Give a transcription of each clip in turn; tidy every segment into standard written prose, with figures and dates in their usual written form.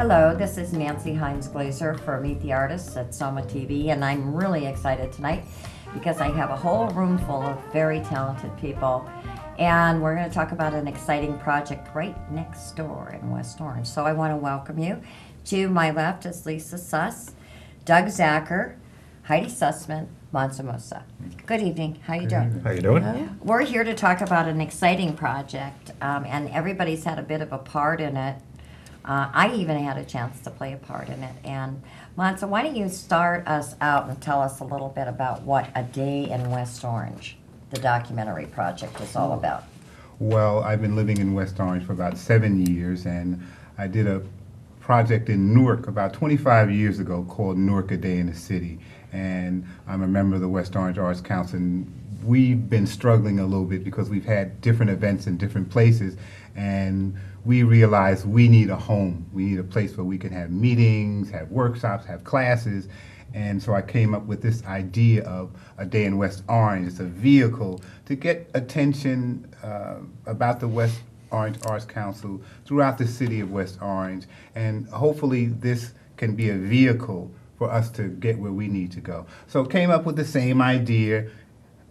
Hello, this is Nancy Heins-Glaser for Meet the Artists at SOMAtv, and I'm really excited tonight because I have a whole room full of very talented people, and we're going to talk about an exciting project right next door in West Orange. So I want to welcome you. To my left is Lisa Suss, Doug Zacker, Heidi Sussman, Mansa Mussa. Good evening. How you doing? How you doing? We're here to talk about an exciting project, and everybody's had a bit of a part in it. I even had a chance to play a part in it. And Mansa, why don't you start us out and tell us a little bit about what A Day in West Orange, the documentary project, is all about? Well, I've been living in West Orange for about 7 years, and I did a project in Newark about 25 years ago called Newark A Day in the City. And I'm a member of the West Orange Arts Council, and we've been struggling a little bit because we've had different events in different places, and we realized we need a home. We need a place where we can have meetings, have workshops, have classes. And so I came up with this idea of A Day in West Orange. It's a vehicle to get attention about the West Orange Arts Council throughout the city of West Orange. And hopefully this can be a vehicle for us to get where we need to go. So came up with the same idea,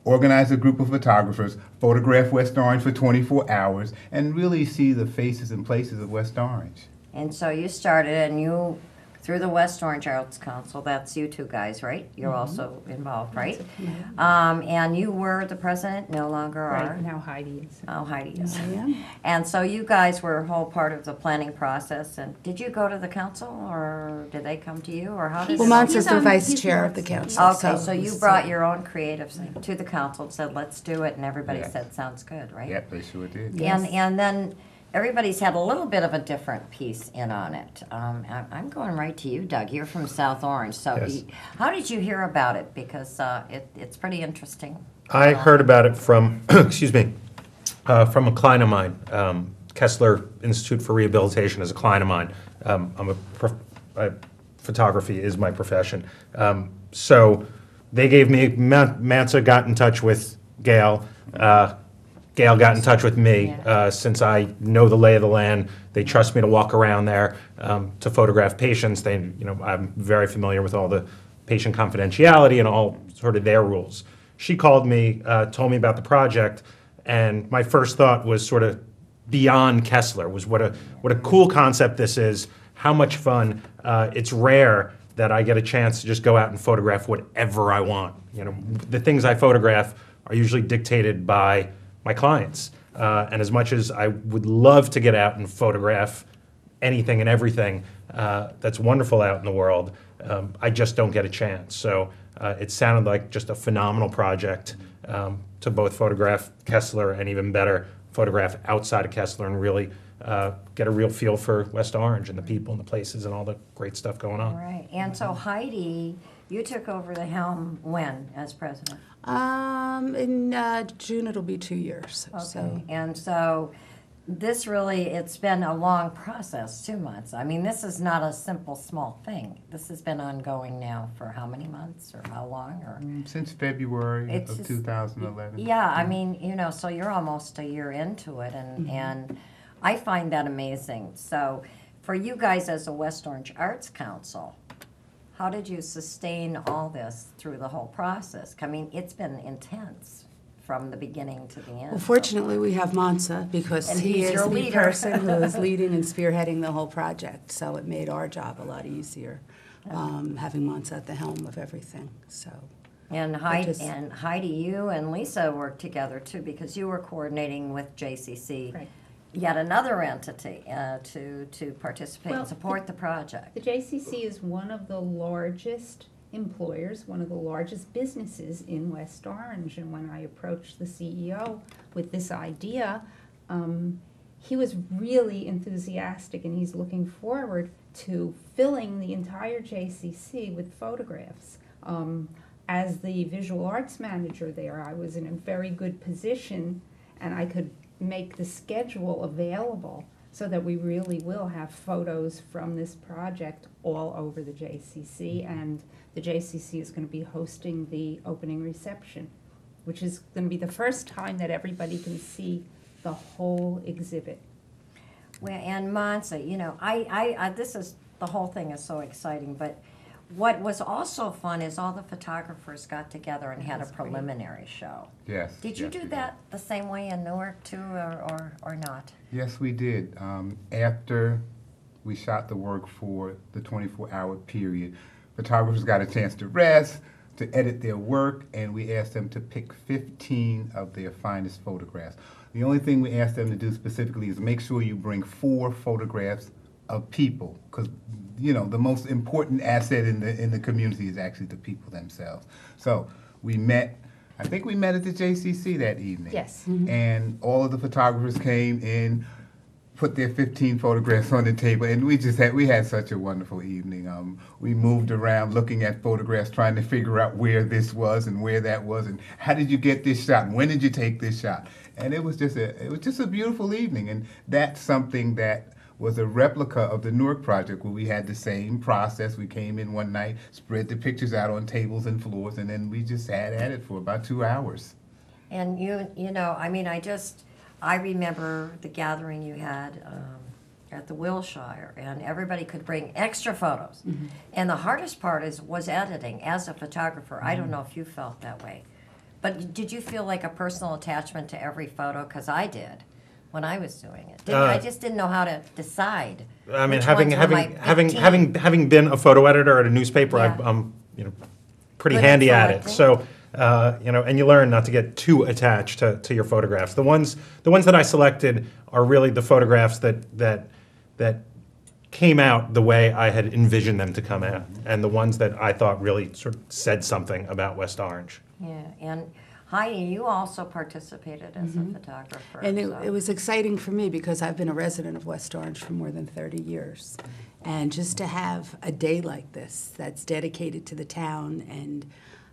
organize a group of photographers, photograph West Orange for 24 hours, and really see the faces and places of West Orange. And so you started, and you, through the West Orange Arts Council, that's you two guys, right? You're also involved, right? And you were the president, no longer are. Right, now Heidi is. Oh, Heidi is. I am. And so you guys were a whole part of the planning process. And did you go to the council, or did they come to you, or how did Well, it? Mansa's the he's vice chair of the council. Okay, so you brought your own creative thing to the council and said, let's do it, and everybody Yes. said, sounds good, right? Yep, they sure did. And then everybody's had a little bit of a different piece in on it. I'm going right to you, Doug. You're from South Orange. So Yes. how did you hear about it? Because it's pretty interesting. I heard about it from, excuse me, from a client of mine. Kessler Institute for Rehabilitation is a client of mine. Photography is my profession. So they gave me, Mansa got in touch with Gail. Gail got in touch with me since I know the lay of the land. They trust me to walk around there to photograph patients. I'm very familiar with all the patient confidentiality and all sort of their rules. She called me, told me about the project, and my first thought was sort of beyond Kessler, was what a cool concept this is, how much fun. It's rare that I get a chance to just go out and photograph whatever I want. The things I photograph are usually dictated by my clients. And as much as I would love to get out and photograph anything and everything that's wonderful out in the world, I just don't get a chance. So it sounded like just a phenomenal project to both photograph Kessler and, even better, photograph outside of Kessler and really get a real feel for West Orange and the people and the places and all the great stuff going on. All right. And so Heidi, you took over the helm when as president? In June it'll be 2 years. Okay. So. And so this really, it's been a long process, 2 months. I mean, this is not a simple, small thing. This has been ongoing now for how many months, or how long? Or Since February It's of just- 2011. yeah, I mean, so you're almost a year into it, and I find that amazing. So for you guys as a West Orange Arts Council, how did you sustain all this through the whole process? I mean, it's been intense from the beginning to the end. Well, fortunately, we have Mansa because And he he's is your the leader. person who is leading and spearheading the whole project. So it made our job a lot easier, having Mansa at the helm of everything. So. And just- Heidi, you and Lisa worked together too, because you were coordinating with JCC, Right. yet another entity, to participate and Well, support the project. The JCC is one of the largest employers, one of the largest businesses in West Orange. And when I approached the CEO with this idea, he was really enthusiastic, and he's looking forward to filling the entire JCC with photographs. As the visual arts manager there, I was in a very good position, and I could make the schedule available so that we really will have photos from this project all over the JCC, and the JCC is going to be hosting the opening reception, which is going to be the first time that everybody can see the whole exhibit. Well, and Mansa, I this is the whole thing is so exciting. But what was also fun is all the photographers got together and had a preliminary show. Yes. Did you yes, do we that the same way in Newark too, or not? Yes, we did. After we shot the work for the 24-hour period, photographers got a chance to rest, to edit their work, and we asked them to pick 15 of their finest photographs. The only thing we asked them to do specifically is make sure you bring 4 photographs of people, because the most important asset in the community is actually the people themselves. So we met. I think we met at the JCC that evening. Yes. And all of the photographers came in, put their 15 photographs on the table, and we had such a wonderful evening. We moved around looking at photographs, trying to figure out where this was and where that was, and how did you get this shot, and when did you take this shot? And it was just a beautiful evening, and that's something that was a replica of the Newark project, where we had the same process. We came in one night, spread the pictures out on tables and floors, and then we just sat at it for about 2 hours. And I remember the gathering you had at the Wilshire, and everybody could bring extra photos. Mm-hmm. And the hardest part was editing. As a photographer, I don't know if you felt that way, but did you feel like a personal attachment to every photo? Because I did when I was doing it. I just didn't know how to decide. I mean, which having ones were my having 15. having been a photo editor at a newspaper, Yeah. I'm pretty Good at handy at it. selecting. So and you learn not to get too attached to your photographs. The ones that I selected are really the photographs that came out the way I had envisioned them to come out, and the ones that I thought really sort of said something about West Orange. Yeah, and Heidi, you also participated as a photographer. And so- it was exciting for me because I've been a resident of West Orange for more than 30 years. And just to have a day like this that's dedicated to the town and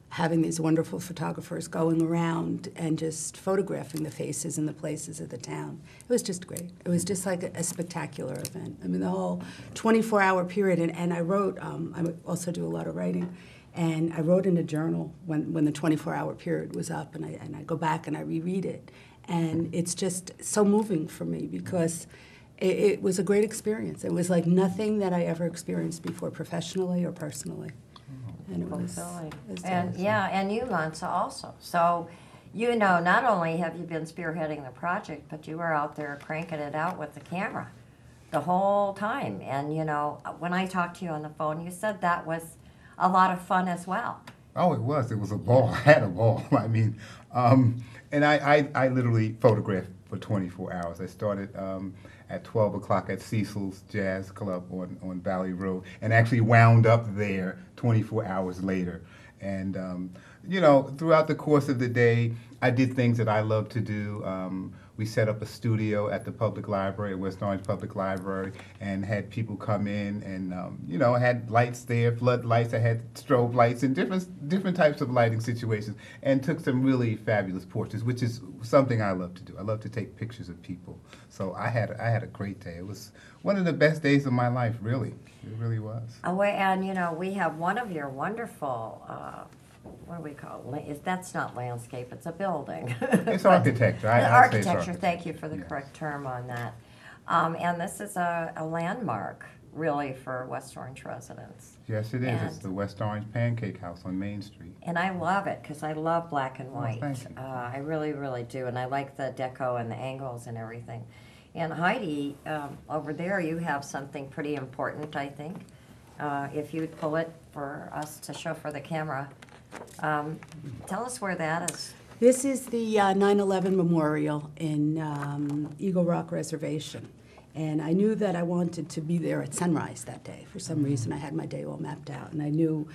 having these wonderful photographers going around and just photographing the faces and the places of the town, it was just great. It was just like a spectacular event. I mean, the whole 24-hour period. And I wrote, I also do a lot of writing. And I wrote in a journal when the 24-hour period was up, and I go back and I reread it. And it's just so moving for me because it was a great experience. It was like nothing that I ever experienced before, professionally or personally. And it was And yeah, and you, Mansa, also. So, not only have you been spearheading the project, but you were out there cranking it out with the camera the whole time. And, when I talked to you on the phone, you said that was a lot of fun as well. Oh, it was. It was a ball. I had a ball. I mean, and I literally photographed for 24 hours. I started at 12 o'clock at Cecil's Jazz Club on Valley Road, and actually wound up there 24 hours later. And, throughout the course of the day, I did things that I love to do. We set up a studio at the public library, West Orange Public Library, and had people come in and, had lights there, floodlights. I had strobe lights and different types of lighting situations, and took some really fabulous portraits, which is something I love to do. I love to take pictures of people. So I had a great day. It was one of the best days of my life, really. It really was. And, we have one of your wonderful, what do we call it? That's not landscape, it's a building. It's architecture. I'd say it's Architecture, thank you for the correct term on that. And this is a landmark, really, for West Orange residents. Yes, it is. And- It's the West Orange Pancake House on Main Street. And I love it, because I love black and white. thank you. I really, really do, and I like the deco and the angles and everything. And Heidi, over there, you have something pretty important, I think. If you'd pull it for us to show for the camera. Tell us where that is. This is the 9/11 Memorial in Eagle Rock Reservation. And I knew that I wanted to be there at sunrise that day. For some reason, I had my day all mapped out. And I knew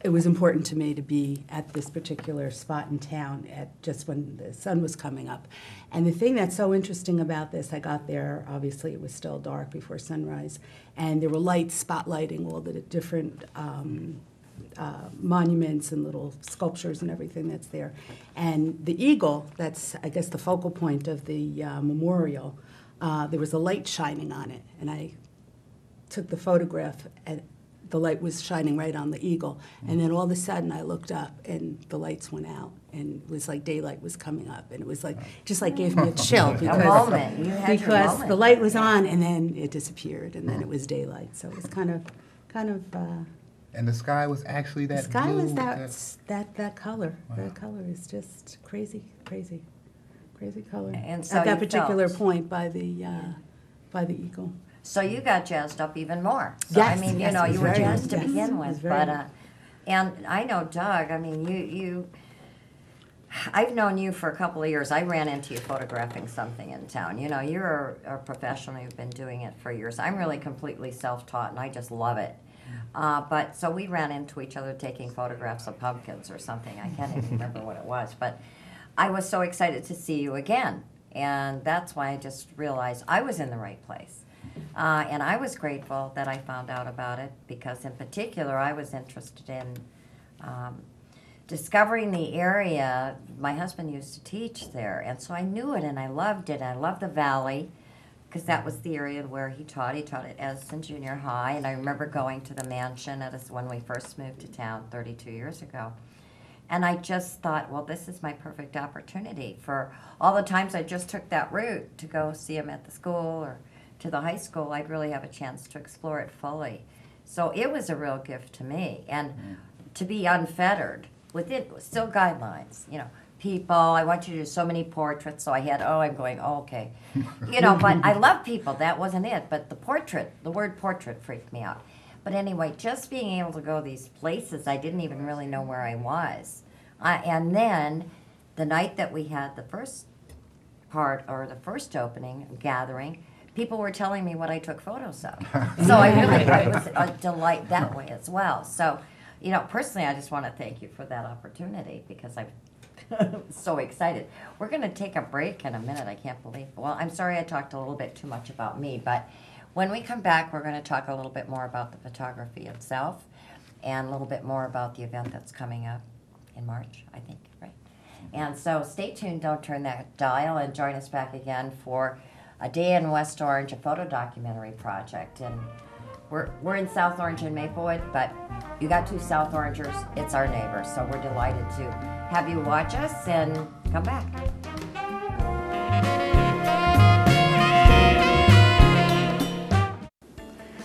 it was important to me to be at this particular spot in town at just when the sun was coming up. And the thing that's so interesting about this, I got there, obviously it was still dark before sunrise, and there were lights spotlighting all the different monuments and little sculptures and everything that's there. And the eagle, that's, I guess, the focal point of the memorial, there was a light shining on it. And I took the photograph, and the light was shining right on the eagle. And then all of a sudden I looked up and the lights went out and it was like daylight was coming up, and it was like, just like gave me a chill because, A moment. You had your because moment. the light was on and then it disappeared and then it was daylight. So it was kind of, And the sky was actually the that sky blue. was that color. That color is just crazy color. And so at that you particular felt- point by the eagle. So you got jazzed up even more. So, Yes, I mean, yes, you know, it you was were very jazzed to nice. begin Yes, it with, was very but and I know Doug. I mean, I've known you for a couple of years. I ran into you photographing something in town. You know, you're a professional. You've been doing it for years. I'm really completely self-taught, and I just love it. But so we ran into each other taking photographs of pumpkins or something. I can't even remember what it was, but I was so excited to see you again, and that's why I just realized I was in the right place. And I was grateful that I found out about it because, in particular, I was interested in discovering the area. My husband used to teach there, and so I knew it and I loved it. I loved the valley because that was the area where he taught. He taught at Edison Junior High, and I remember going to the mansion at us when we first moved to town 32 years ago. And I just thought, well, this is my perfect opportunity for all the times I just took that route to go see him at the school or to the high school. I'd really have a chance to explore it fully. So it was a real gift to me, and to be unfettered within still guidelines. You know, people. I want you to do so many portraits. So I had. I'm going. Oh, okay. You know, but I love people. That wasn't it. But the word portrait freaked me out. But anyway, just being able to go these places, I didn't even really know where I was. And then the night that we had the first part, or the first opening gathering, people were telling me what I took photos of. So it was a delight that way as well. So, you know, personally, I just want to thank you for that opportunity because I'm so excited. We're going to take a break in a minute. I can't believe. Well, I'm sorry I talked a little bit too much about me, but when we come back, we're going to talk a little bit more about the photography itself and a little bit more about the event that's coming up in March, I think, right? And so stay tuned, don't turn that dial, and join us back again for A Day in West Orange, a photo documentary project. And we're in South Orange and Maplewood, but you got two South Orangers, it's our neighbors, so we're delighted to have you watch us and come back.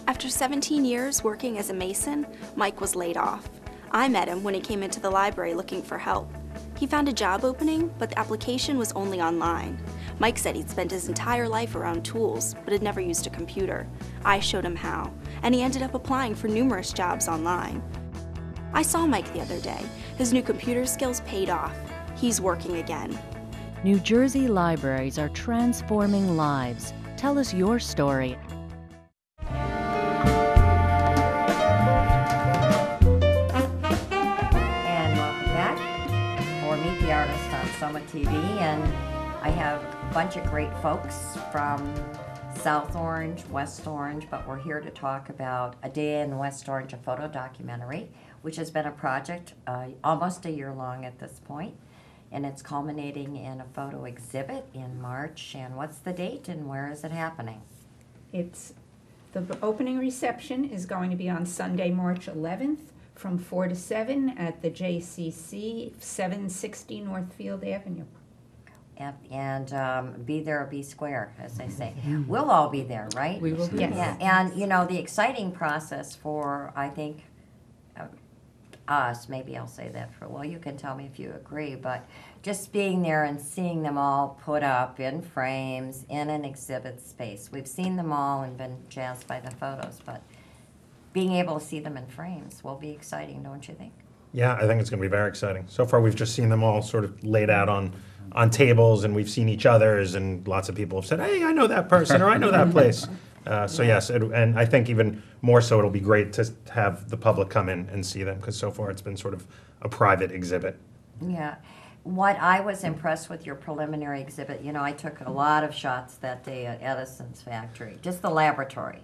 After 17 years working as a mason, Mike was laid off. I met him when he came into the library looking for help. He found a job opening, but the application was only online. Mike said he'd spent his entire life around tools, but had never used a computer. I showed him how, and he ended up applying for numerous jobs online. I saw Mike the other day. His new computer skills paid off. He's working again. New Jersey libraries are transforming lives. Tell us your story. And welcome back for Meet the Artist on SOMAtv. And I have a bunch of great folks from South Orange, West Orange, but we're here to talk about A Day in West Orange, a photo documentary, which has been a project almost a year long at this point, and it's culminating in a photo exhibit in March. And what's the date and where is it happening? The opening reception is going to be on Sunday, March 11th from 4 to 7 at the JCC, 760 Northfield Avenue. And be there or be square, as they say. We'll all be there, right? We will be Yes. there. Yeah, and you know, the exciting process for, I think, us, maybe I'll say that for, well, you can tell me if you agree, but just being there and seeing them all put up in frames in an exhibit space. We've seen them all and been jazzed by the photos, but being able to see them in frames will be exciting, don't you think? Yeah, I think it's going to be very exciting. So far, we've just seen them all sort of laid out on tables, and we've seen each other's, and lots of people have said, hey, I know that person, or I know that place. So yes, and I think even more so, it'll be great to have the public come in and see them, because so far it's been sort of a private exhibit. Yeah. What I was impressed with your preliminary exhibit, you know, I took a lot of shots that day at Edison's factory, just the laboratory.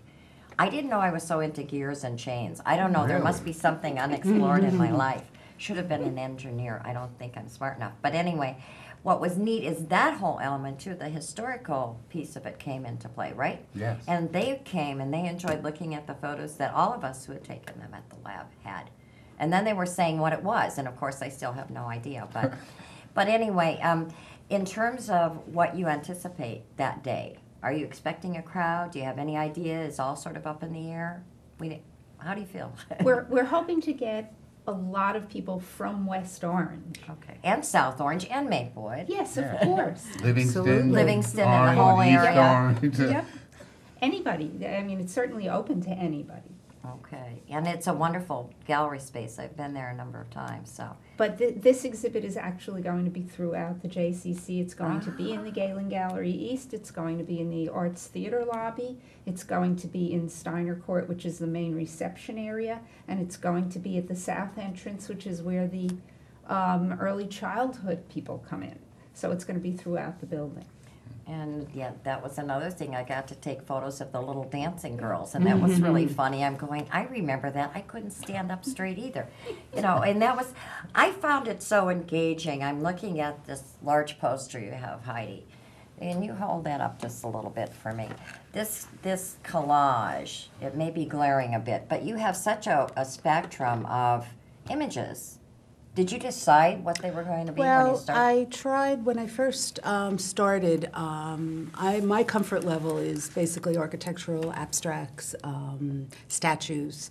I didn't know I was so into gears and chains. I don't know, there must be something unexplored in my life. Should have been an engineer. I don't think I'm smart enough. But anyway, what was neat is that whole element too, the historical piece of it came into play, right? Yes. And they came and they enjoyed looking at the photos that all of us who had taken them at the lab had. And then they were saying what it was, and of course I still have no idea. But, but anyway, in terms of what you anticipate that day, are you expecting a crowd? Do you have any idea? Is all sort of up in the air? How do you feel? We're hoping to get a lot of people from West Orange. Okay, and South Orange and Maplewood. Yes, of course. Livingston, Livingston and the Orange, whole East area. Orange. Yep. Anybody. I mean, it's certainly open to anybody. Okay, and it's a wonderful gallery space. I've been there a number of times, so. But this exhibit is actually going to be throughout the JCC. It's going to be in the Galen Gallery East. It's going to be in the Arts Theater lobby. It's going to be in Steiner Court, which is the main reception area. And it's going to be at the south entrance, which is where the early childhood people come in. So it's going to be throughout the building. And yeah, that was another thing. I got to take photos of the little dancing girls, and that was really funny. I'm going, I remember that. I couldn't stand up straight either. You know, and that was, I found it so engaging. I'm looking at this large poster you have, Heidi. And you hold that up just a little bit for me. This collage, it may be glaring a bit, but you have such a spectrum of images. Did you decide what they were going to be when you Well, started? I tried when I first started. My comfort level is basically architectural abstracts, statues,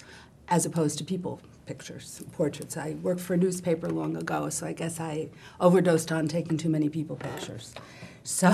as opposed to people pictures, portraits. I worked for a newspaper long ago, so I guess I overdosed on taking too many people pictures. So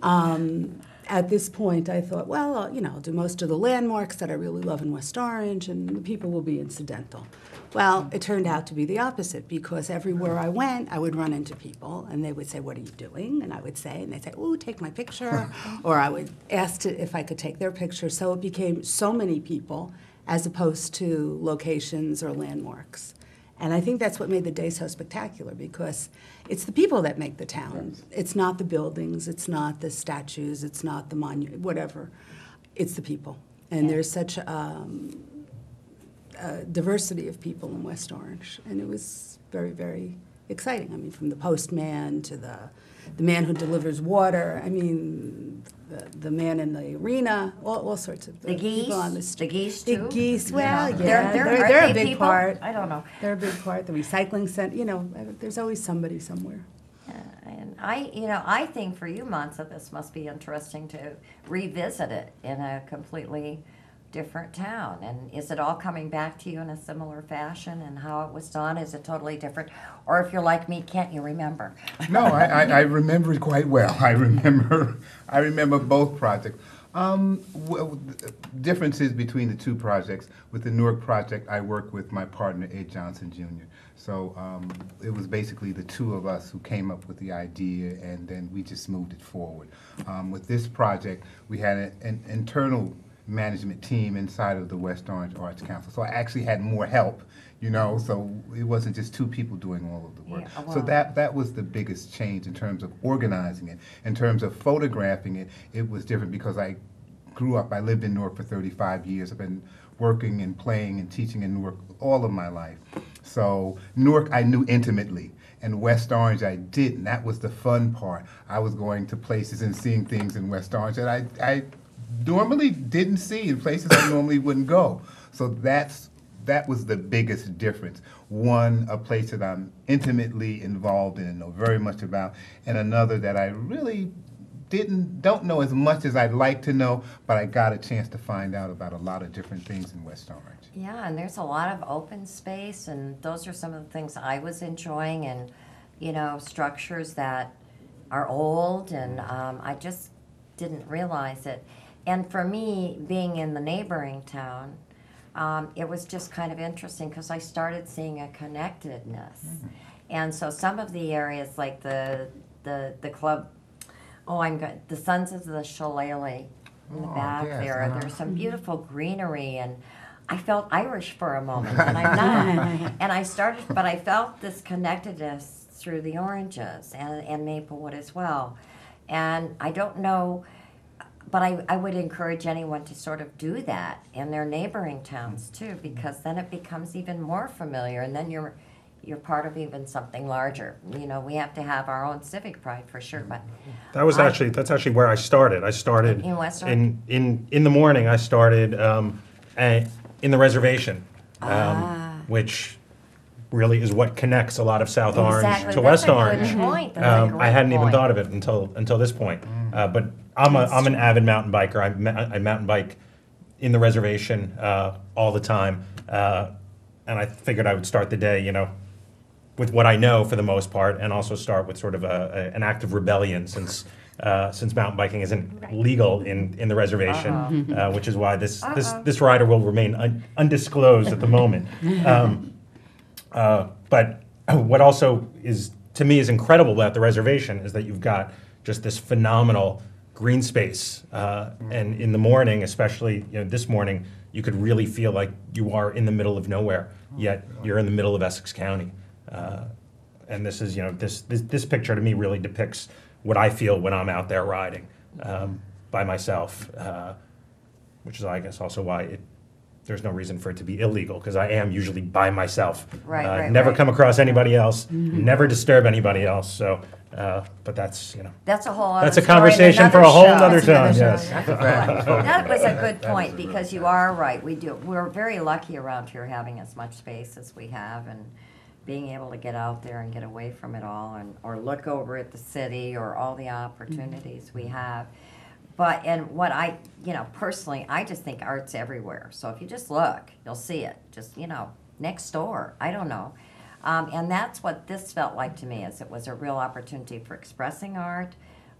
at this point, I thought, well, I'll do most of the landmarks that I really love in West Orange, and the people will be incidental. Well, it turned out to be the opposite, because everywhere I went, I would run into people, and they would say, "What are you doing?" And I would say, and they'd say, "Ooh, take my picture," or I would ask if I could take their picture. So it became so many people, as opposed to locations or landmarks. And I think that's what made the day so spectacular, because it's the people that make the town. It's not the buildings, it's not the statues, it's not the monument, whatever. It's the people. And there's such a diversity of people in West Orange. And it was very, very exciting. I mean, from the postman to the man who delivers water. I mean, the man in the arena, all sorts of The geese? people on the street. The geese, too? The geese, well, Yeah. yeah, They're they're they a big people? part. I don't know. They're a big part. The recycling center, there's always somebody somewhere. And I think for you, Mansa, this must be interesting to revisit it in a completely different town. And is it all coming back to you in a similar fashion, and how it was done? Is it totally different? Or if you're like me, can't you remember? No, I remember it quite well. I remember both projects. Differences between the two projects. With the Newark project, I worked with my partner, Ed Johnson Jr. So it was basically the two of us who came up with the idea, and then we just moved it forward. With this project, we had an internal management team inside of the West Orange Arts Council. So I actually had more help, so it wasn't just two people doing all of the work. Yeah, wow. So that was the biggest change in terms of organizing it. In terms of photographing it, it was different because I lived in Newark for 35 years. I've been working and playing and teaching in Newark all of my life. So Newark I knew intimately, and West Orange I didn't. That was the fun part. I was going to places and seeing things in West Orange that I normally didn't see, in places I normally wouldn't go. So that was the biggest difference. One, a place that I'm intimately involved in and know very much about, and another that I really don't know as much as I'd like to know, but I got a chance to find out about a lot of different things in West Orange. Yeah, and there's a lot of open space, and those are some of the things I was enjoying, and structures that are old, and I just didn't realize it. And for me, being in the neighboring town, it was just kind of interesting because I started seeing a connectedness. And so some of the areas, like the club, the Sons of the Shillelagh in the back yes, there. There's some beautiful greenery, and I felt Irish for a moment, and I'm not. And but I felt this connectedness through the oranges and Maplewood as well. And I don't know, but I would encourage anyone to sort of do that in their neighboring towns too, because then it becomes even more familiar, and then you're you're part of even something larger. You know, we have to have our own civic pride for sure, but That's actually where I started. I started In West Orange? in the morning. I started in the reservation, which really is what connects a lot of South Orange Exactly. to That's West a good Orange. point. That's a I great hadn't even point. thought of it until this point. But I'm an avid mountain biker. I mountain bike in the reservation all the time, and I figured I would start the day, with what I know for the most part, and also start with sort of an act of rebellion since mountain biking isn't legal in the reservation, which is why this rider will remain undisclosed at the moment. But what also is, to me, is incredible about the reservation is that you've got just this phenomenal green space, and in the morning, especially this morning, you could really feel like you are in the middle of nowhere, yet you're in the middle of Essex County. And this is, this picture to me really depicts what I feel when I'm out there riding by myself, which is, I guess, also why there's no reason for it to be illegal, because I am usually by myself. Never come across anybody else, never disturb anybody else. So, but that's, That's a whole other that's a story and conversation for a another whole show. other time. That's Yes. That was a good point, because you are right. We're very lucky around here having as much space as we have, and being able to get out there and get away from it all, or look over at the city or all the opportunities we have. But, and what I, personally, I just think art's everywhere. So if you just look, you'll see it. Just, next door. I don't know. And that's what this felt like to me, is it was a real opportunity for expressing art,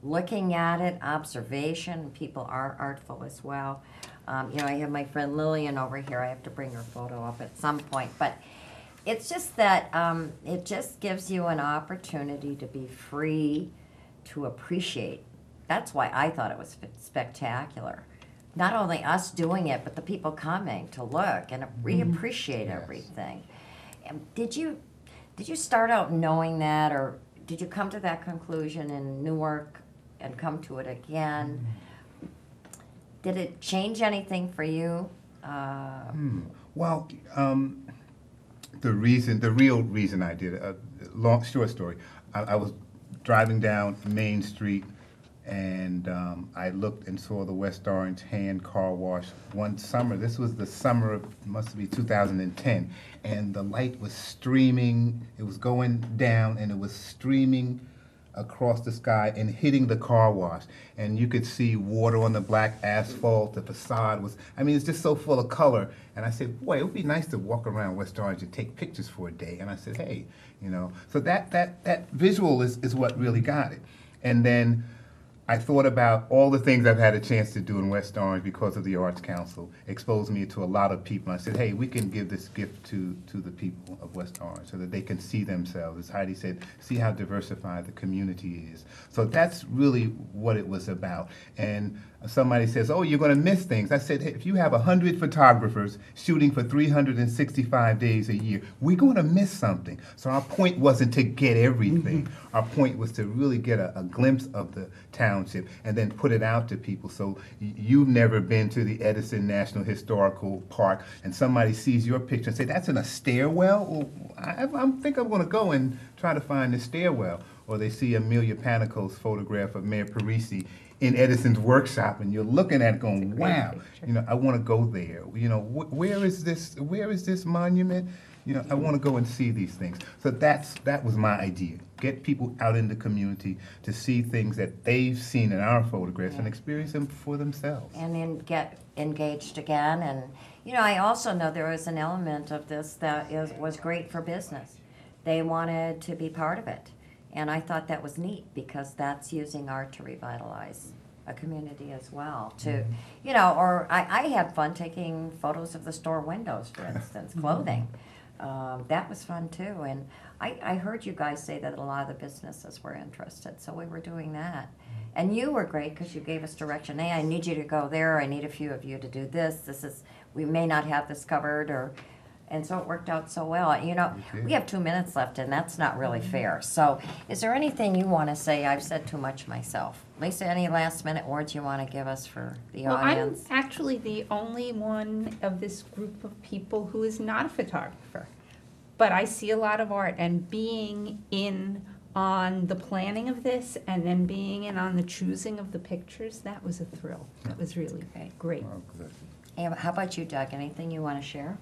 looking at it, observation. People are artful as well. I have my friend Lillian over here. I have to bring her photo up at some point. But it's just that it just gives you an opportunity to be free to appreciate. That's why I thought it was spectacular. Not only us doing it, but the people coming to look and reappreciate everything. Did you start out knowing that, or did you come to that conclusion in Newark and come to it again? Did it change anything for you? Well, the real reason I did it, short story. I was driving down Main Street, and I looked and saw the West Orange hand car wash one summer. This was the summer of, must be 2010, and the light was streaming. It was going down, and it was streaming across the sky and hitting the car wash. And you could see water on the black asphalt. The facade was, it's just so full of color. And I said, boy, it would be nice to walk around West Orange and take pictures for a day. And I said, hey, so that visual is what really got it. And then I thought about all the things I've had a chance to do in West Orange because of the Arts Council, exposed me to a lot of people. I said, hey, we can give this gift to the people of West Orange so that they can see themselves. As Heidi said, see how diversified the community is. So that's really what it was about. And somebody says, oh, you're going to miss things. I said, hey, if you have 100 photographers shooting for 365 days a year, we're going to miss something. So our point wasn't to get everything. Our point was to really get a glimpse of the township and then put it out to people. So you've never been to the Edison National Historical Park, and somebody sees your picture and say, that's in a stairwell? Well, I think I'm going to go and try to find the stairwell. Or they see Amelia Panico's photograph of Mayor Parisi in Edison's workshop, and you're looking at it going, wow, I want to go there. Where is this monument? I want to go and see these things. So that was my idea. Get people out in the community to see things that they've seen in our photographs and experience them for themselves. And then get engaged again. And, I also know there was an element of this that was great for business. They wanted to be part of it. And I thought that was neat, because that's using art to revitalize a community as well. Or I had fun taking photos of the store windows, for instance, clothing. That was fun too. And I heard you guys say that a lot of the businesses were interested, so we were doing that. And you were great, because you gave us direction. Hey, I need you to go there. I need a few of you to do this. We may not have this covered, and so it worked out so well. We have 2 minutes left, and that's not really fair. So is there anything you want to say? I've said too much myself. Lisa, any last-minute words you want to give us for the audience? I'm actually the only one of this group of people who is not a photographer. but I see a lot of art, and being in on the planning of this and then being in on the choosing of the pictures, that was a thrill. That was really great. Oh, good. And how about you, Doug? Anything you want to share?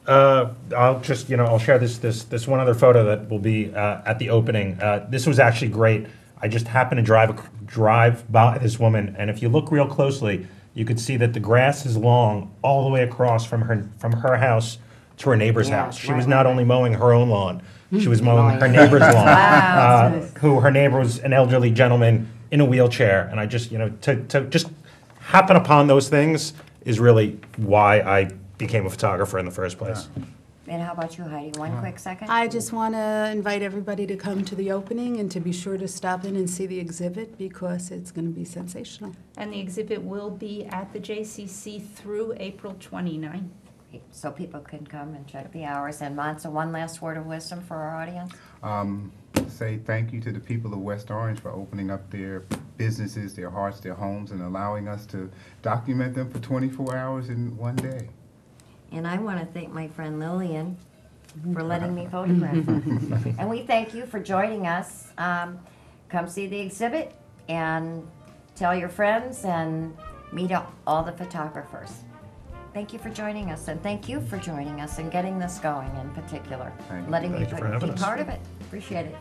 I'll just, I'll share this one other photo that will be at the opening. This was actually great. I just happened to drive by this woman, and if you look real closely, you could see that the grass is long all the way across from her house to her neighbor's Yeah, house. She right, was not right, only mowing her own lawn, she was mowing her neighbor's lawn. Wow. Who her neighbor was an elderly gentleman in a wheelchair, and I just, to just happen upon those things is really why I became a photographer in the first place. And how about you, Heidi? One quick second? I just want to invite everybody to come to the opening and to be sure to stop in and see the exhibit because it's going to be sensational. And the exhibit will be at the JCC through April 29th. So people can come and check the hours. And Mansa, one last word of wisdom for our audience? Say thank you to the people of West Orange for opening up their businesses, their hearts, their homes, and allowing us to document them for 24 hours in one day. And I want to thank my friend Lillian for letting me photograph her. And we thank you for joining us. Come see the exhibit and tell your friends and meet all the photographers. Thank you for joining us, and thank you for joining us and getting this going in particular. Thank you. Letting me Thank you for having be us. part of it. Appreciate it.